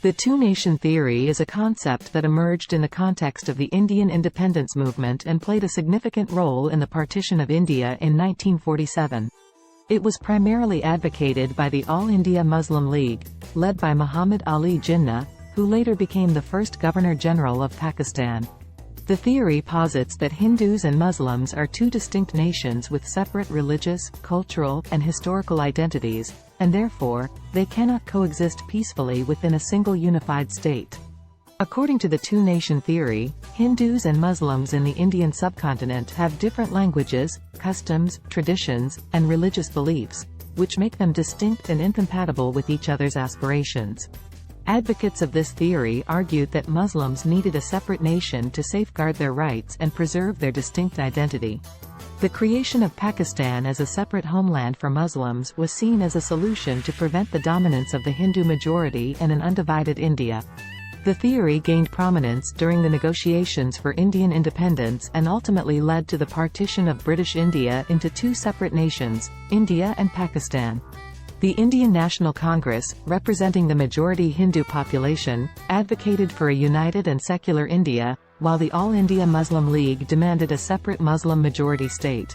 The two-nation theory is a concept that emerged in the context of the Indian independence movement and played a significant role in the partition of India in 1947. It was primarily advocated by the All India Muslim League, led by Muhammad Ali Jinnah, who later became the first Governor-General of Pakistan. The theory posits that Hindus and Muslims are two distinct nations with separate religious, cultural, and historical identities, and therefore, they cannot coexist peacefully within a single unified state. According to the two-nation theory, Hindus and Muslims in the Indian subcontinent have different languages, customs, traditions, and religious beliefs, which make them distinct and incompatible with each other's aspirations. Advocates of this theory argued that Muslims needed a separate nation to safeguard their rights and preserve their distinct identity. The creation of Pakistan as a separate homeland for Muslims was seen as a solution to prevent the dominance of the Hindu majority in an undivided India. The theory gained prominence during the negotiations for Indian independence and ultimately led to the partition of British India into two separate nations, India and Pakistan. The Indian National Congress, representing the majority Hindu population, advocated for a united and secular India, while the All India Muslim League demanded a separate Muslim majority state.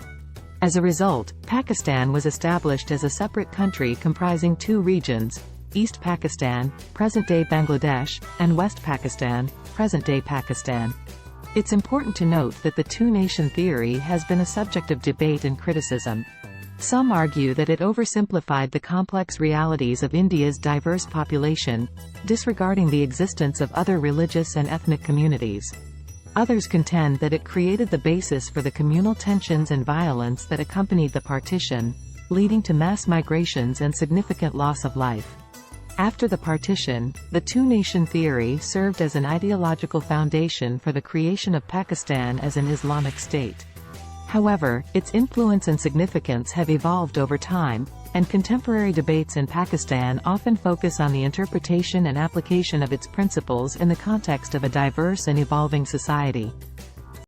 As a result, Pakistan was established as a separate country comprising two regions, East Pakistan, present-day Bangladesh, and West Pakistan, present-day Pakistan. It's important to note that the two-nation theory has been a subject of debate and criticism. Some argue that it oversimplified the complex realities of India's diverse population, disregarding the existence of other religious and ethnic communities. Others contend that it created the basis for the communal tensions and violence that accompanied the partition, leading to mass migrations and significant loss of life. After the partition, the two-nation theory served as an ideological foundation for the creation of Pakistan as an Islamic state. However, its influence and significance have evolved over time, and contemporary debates in Pakistan often focus on the interpretation and application of its principles in the context of a diverse and evolving society.